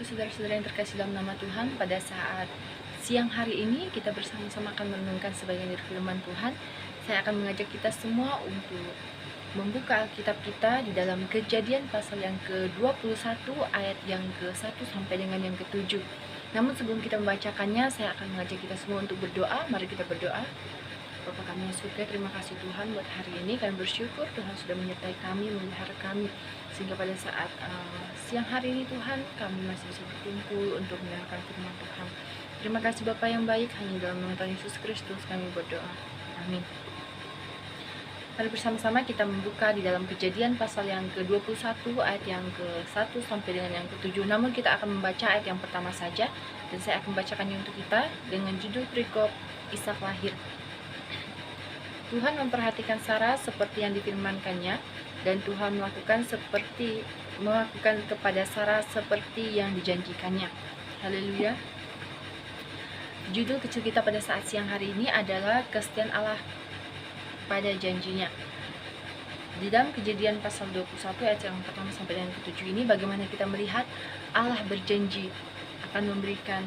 saudara-saudara yang terkasih dalam nama Tuhan. Pada saat siang hari ini kita bersama-sama akan merenungkan sebagian dari firman Tuhan. Saya akan mengajak kita semua untuk membuka Alkitab kita di dalam Kejadian pasal yang ke-21 ayat yang ke-1 sampai dengan yang ke-7. Namun sebelum kita membacakannya, saya akan mengajak kita semua untuk berdoa. Mari kita berdoa. Bapa kami yang surga, terima kasih Tuhan buat hari ini. Kami bersyukur Tuhan sudah menyertai kami, memelihara kami, sehingga pada saat siang hari ini Tuhan, kami masih bisa berkumpul untuk mendengarkan firman Tuhan. Terima kasih Bapa yang baik, hanya dalam nama Tuhan Yesus Kristus kami berdoa. Amin. Mari bersama-sama kita membuka di dalam Kejadian pasal yang ke-21 ayat yang ke-1 sampai dengan yang ke-7. Namun kita akan membaca ayat yang pertama saja, dan saya akan membacakannya untuk kita dengan judul perikop Ishak lahir. Tuhan memperhatikan Sarah seperti yang difirmankannya, dan Tuhan melakukan kepada Sarah seperti yang dijanjikannya. Haleluya. Judul kecil kita pada saat siang hari ini adalah kesetiaan Allah pada janjinya. Di dalam Kejadian pasal 21 ayat yang pertama sampai dengan ke-7 ini, bagaimana kita melihat Allah berjanji akan memberikan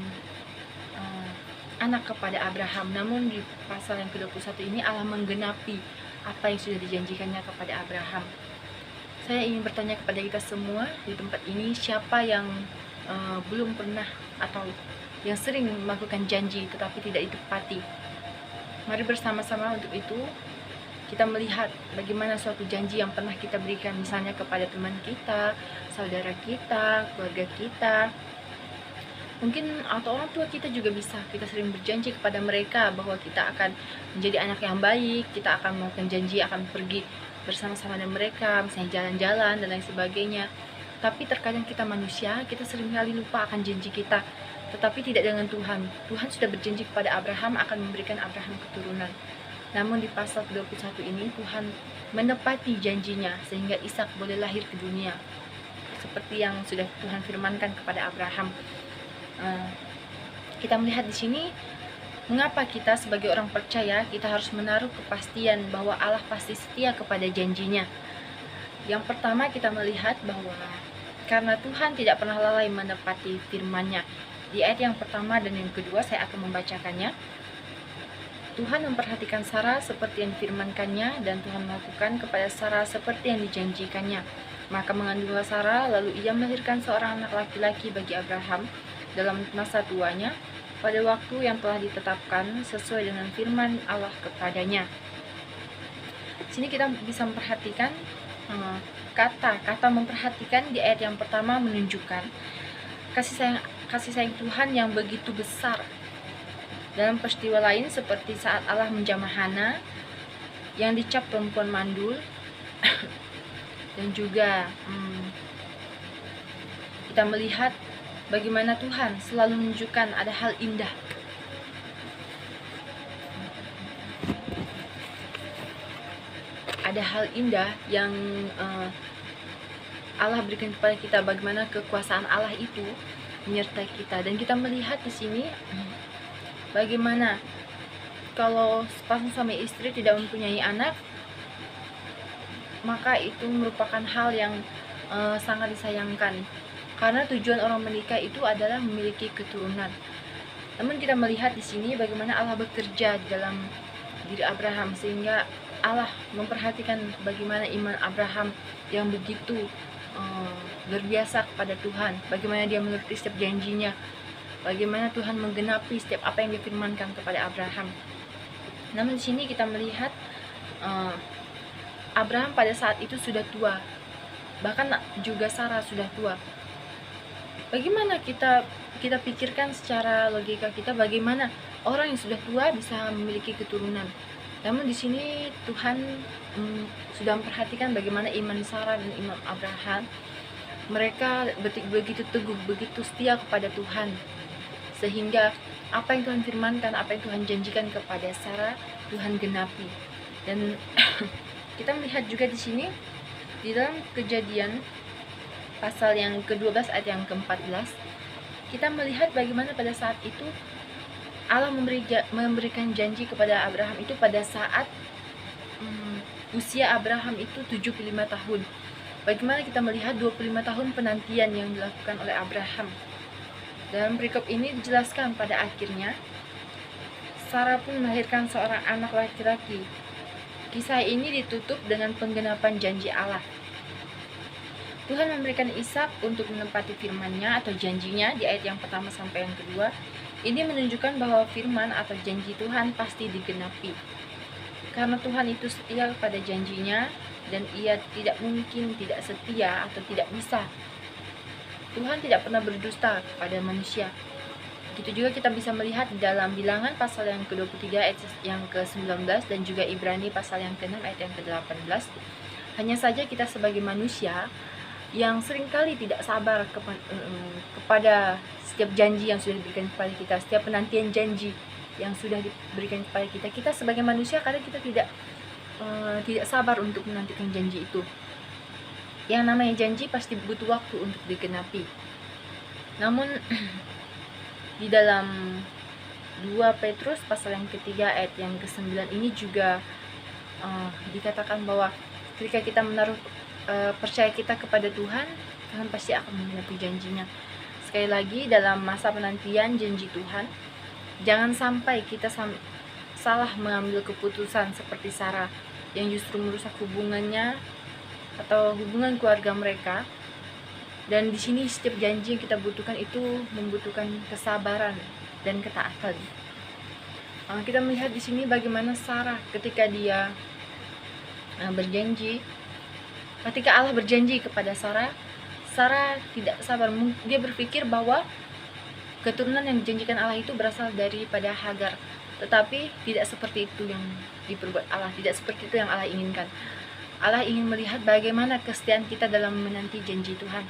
anak kepada Abraham. Namun di pasal yang ke-21 ini Allah menggenapi apa yang sudah dijanjikannya kepada Abraham. Saya ingin bertanya kepada kita semua di tempat ini, siapa yang belum pernah atau yang sering melakukan janji tetapi tidak ditepati? Mari bersama-sama untuk itu kita melihat bagaimana suatu janji yang pernah kita berikan, misalnya kepada teman kita, saudara kita, keluarga kita, mungkin atau orang tua kita juga bisa. Kita sering berjanji kepada mereka bahwa kita akan menjadi anak yang baik, kita akan melakukan janji akan pergi bersama-sama dengan mereka, misalnya jalan-jalan dan lain sebagainya. Tapi terkadang kita manusia, kita seringkali lupa akan janji kita. Tetapi tidak dengan Tuhan. Tuhan sudah berjanji kepada Abraham akan memberikan Abraham keturunan. Namun di pasal ke-21 ini Tuhan menepati janjinya sehingga Ishak boleh lahir ke dunia, seperti yang sudah Tuhan firmankan kepada Abraham. Kita melihat di sini mengapa kita sebagai orang percaya kita harus menaruh kepastian bahwa Allah pasti setia kepada janjinya. Yang pertama kita melihat bahwa karena Tuhan tidak pernah lalai menepati firman-Nya. Di ayat yang pertama dan yang kedua saya akan membacakannya. Tuhan memperhatikan Sarah seperti yang difirmankannya, dan Tuhan melakukan kepada Sarah seperti yang dijanjikannya. Maka mengandunglah Sarah, lalu ia melahirkan seorang anak laki-laki bagi Abraham dalam masa tuanya, pada waktu yang telah ditetapkan sesuai dengan firman Allah kepadanya. Sini kita bisa memperhatikan kata memperhatikan di ayat yang pertama menunjukkan kasih sayang Tuhan yang begitu besar. Dalam peristiwa lain seperti saat Allah menjamah Hana yang dicap perempuan mandul dan juga kita melihat bagaimana Tuhan selalu menunjukkan ada hal indah. Ada hal indah yang Allah berikan kepada kita, bagaimana kekuasaan Allah itu menyertai kita. Dan kita melihat di sini bagaimana kalau sepasang suami istri tidak mempunyai anak, maka itu merupakan hal yang sangat disayangkan. Karena tujuan orang menikah itu adalah memiliki keturunan. Namun kita melihat di sini bagaimana Allah bekerja di dalam diri Abraham, sehingga Allah memperhatikan bagaimana iman Abraham yang begitu luar biasa kepada Tuhan. Bagaimana dia menuruti setiap janjinya. Bagaimana Tuhan menggenapi setiap apa yang difirmankan kepada Abraham. Namun di sini kita melihat Abraham pada saat itu sudah tua. Bahkan juga Sarah sudah tua. Bagaimana kita pikirkan secara logika kita, bagaimana orang yang sudah tua bisa memiliki keturunan? Namun di sini Tuhan sudah memperhatikan bagaimana iman Sarah dan iman Abraham. Mereka begitu teguh, begitu setia kepada Tuhan, sehingga apa yang Tuhan firmankan, apa yang Tuhan janjikan kepada Sarah, Tuhan genapi. Dan kita melihat juga di sini di dalam Kejadian pasal yang ke-12 ayat yang ke-14, kita melihat bagaimana pada saat itu Allah memberikan janji kepada Abraham itu pada saat usia Abraham itu 75 tahun. Bagaimana kita melihat 25 tahun penantian yang dilakukan oleh Abraham. Dalam perikop ini dijelaskan pada akhirnya Sarah pun melahirkan seorang anak laki-laki. Kisah ini ditutup dengan penggenapan janji Allah. Tuhan memberikan Ishak untuk menepati firman-Nya atau janjinya di ayat yang pertama sampai yang kedua. Ini menunjukkan bahwa firman atau janji Tuhan pasti digenapi. Karena Tuhan itu setia pada janjinya dan Ia tidak mungkin tidak setia atau tidak bisa. Tuhan tidak pernah berdusta kepada manusia. Begitu juga kita bisa melihat di dalam Bilangan pasal yang ke-23 ayat yang ke-19 dan juga Ibrani pasal yang ke-6 ayat yang ke-18. Hanya saja kita sebagai manusia yang seringkali tidak sabar kepada setiap janji yang sudah diberikan kepada kita, setiap penantian janji yang sudah diberikan kepada kita. Kita sebagai manusia kadang kita tidak sabar untuk menantikan janji itu. Yang namanya janji pasti butuh waktu untuk digenapi. Namun di dalam 2 Petrus pasal yang ketiga ayat yang ke-9 ini juga dikatakan bahwa ketika kita menaruh percaya kita kepada Tuhan, Tuhan pasti akan menggenapi janjinya. Sekali lagi, dalam masa penantian janji Tuhan, jangan sampai kita salah mengambil keputusan seperti Sarah yang justru merusak hubungannya atau hubungan keluarga mereka. Dan di sini setiap janji yang kita butuhkan itu membutuhkan kesabaran dan ketaatan. Kita melihat di sini bagaimana Sarah ketika dia berjanji, ketika Allah berjanji kepada Sarah, Sarah tidak sabar. Dia berpikir bahwa keturunan yang dijanjikan Allah itu berasal daripada Hagar, tetapi tidak seperti itu yang diperbuat Allah, tidak seperti itu yang Allah inginkan. Allah ingin melihat bagaimana kesetiaan kita dalam menanti janji Tuhan.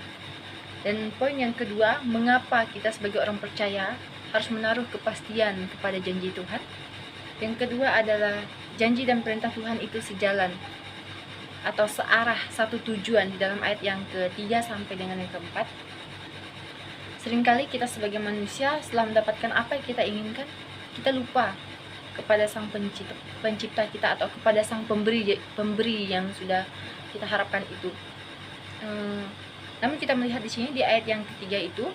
Dan poin yang kedua, mengapa kita sebagai orang percaya harus menaruh kepastian kepada janji Tuhan. Yang kedua adalah janji dan perintah Tuhan itu sejalan atau searah, satu tujuan di dalam ayat yang ketiga sampai dengan yang keempat. Seringkali kita sebagai manusia setelah mendapatkan apa yang kita inginkan, kita lupa kepada sang pencipta kita atau kepada sang pemberi yang sudah kita harapkan itu. Namun kita melihat di sini di ayat yang ketiga itu,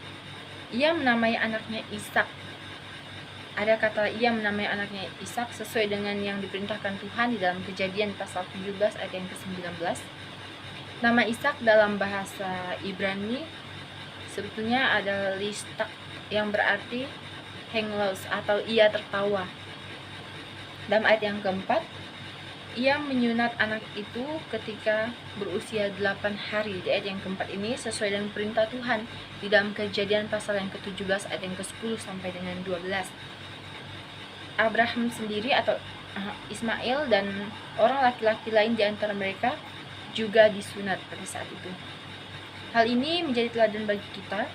ia menamai anaknya Ishak. Ada kata ia menamai anaknya Ishak sesuai dengan yang diperintahkan Tuhan di dalam Kejadian pasal 17 ayat yang ke-19. Nama Ishak dalam bahasa Ibrani sebetulnya adalah Listak yang berarti henglos atau ia tertawa. Dalam ayat yang keempat, ia menyunat anak itu ketika berusia 8 hari. Di ayat yang keempat ini sesuai dengan perintah Tuhan di dalam Kejadian pasal yang ke-17 ayat yang ke-10 sampai dengan 12. Abraham sendiri atau Ismail dan orang laki-laki lain di antara mereka juga disunat pada saat itu. Hal ini menjadi teladan bagi kita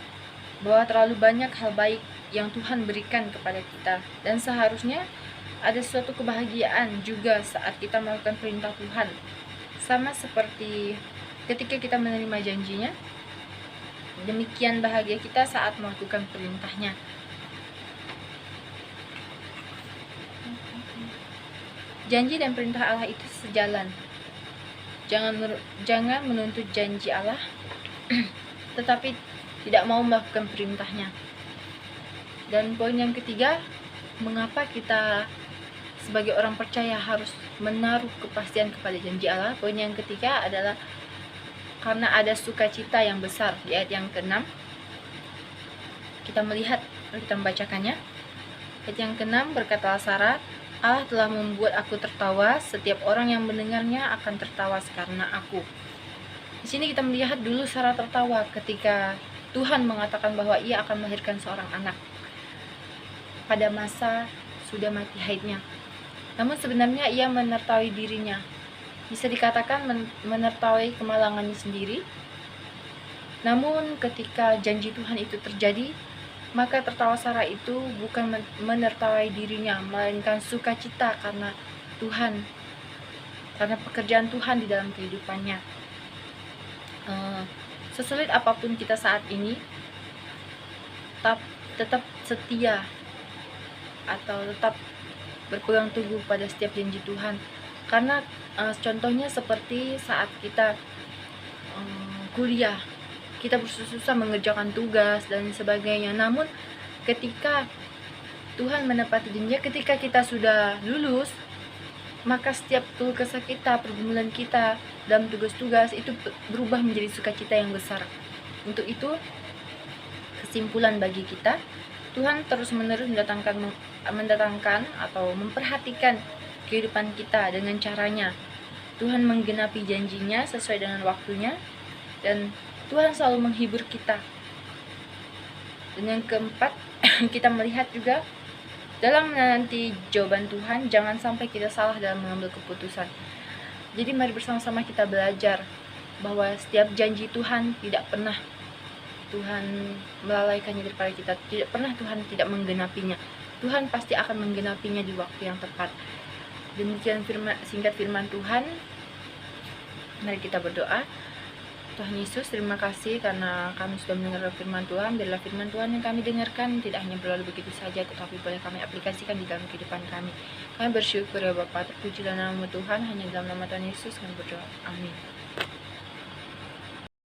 bahwa terlalu banyak hal baik yang Tuhan berikan kepada kita, dan seharusnya ada suatu kebahagiaan juga saat kita melakukan perintah Tuhan. Sama seperti ketika kita menerima janjinya, demikian bahagia kita saat melakukan perintahnya. Janji dan perintah Allah itu sejalan. Jangan menuntut janji Allah tetapi tidak mau melakukan perintahnya. Dan poin yang ketiga, mengapa kita sebagai orang percaya harus menaruh kepastian kepada janji Allah. Poin yang ketiga adalah karena ada sukacita yang besar. Di ayat yang ke-6 kita melihat, kita membacakannya. Ayat yang ke-6 berkata Sarah, Allah telah membuat aku tertawa, setiap orang yang mendengarnya akan tertawa karena aku. Di sini kita melihat dulu Sarah tertawa ketika Tuhan mengatakan bahwa ia akan melahirkan seorang anak pada masa sudah mati haidnya. Namun sebenarnya ia menertawai dirinya. Bisa dikatakan menertawai kemalangannya sendiri. Namun ketika janji Tuhan itu terjadi, maka tertawa Sarah itu bukan menertawai dirinya, melainkan sukacita karena Tuhan, karena pekerjaan Tuhan di dalam kehidupannya. Sesulit apapun kita saat ini, tetap setia atau tetap berpegang teguh pada setiap janji Tuhan. Karena contohnya seperti saat kita kuliah, kita bersusah-susah mengerjakan tugas dan sebagainya. Namun ketika Tuhan menepati janji, ketika kita sudah lulus, maka setiap keluh kesah kita, pergumulan kita dalam tugas-tugas itu berubah menjadi sukacita yang besar. Untuk itu, kesimpulan bagi kita, Tuhan terus-menerus mendatangkan atau memperhatikan kehidupan kita dengan caranya. Tuhan menggenapi janjinya sesuai dengan waktunya, dan Tuhan selalu menghibur kita. Dan yang keempat, kita melihat juga dalam menanti jawaban Tuhan, jangan sampai kita salah dalam mengambil keputusan. Jadi mari bersama-sama kita belajar bahwa setiap janji Tuhan tidak pernah Tuhan melalaikannya daripada kita. Tidak pernah Tuhan tidak menggenapinya. Tuhan pasti akan menggenapinya di waktu yang tepat. Demikian singkat firman Tuhan. Mari kita berdoa. Tuhan Yesus, terima kasih karena kami sudah mendengar firman Tuhan. Biarlah firman Tuhan yang kami dengarkan tidak hanya berlalu begitu saja, tetapi boleh kami aplikasikan di dalam kehidupan kami. Kami bersyukur ya Bapa, terpujilah nama Tuhan, hanya dalam nama Tuhan Yesus kami berdoa. Amin.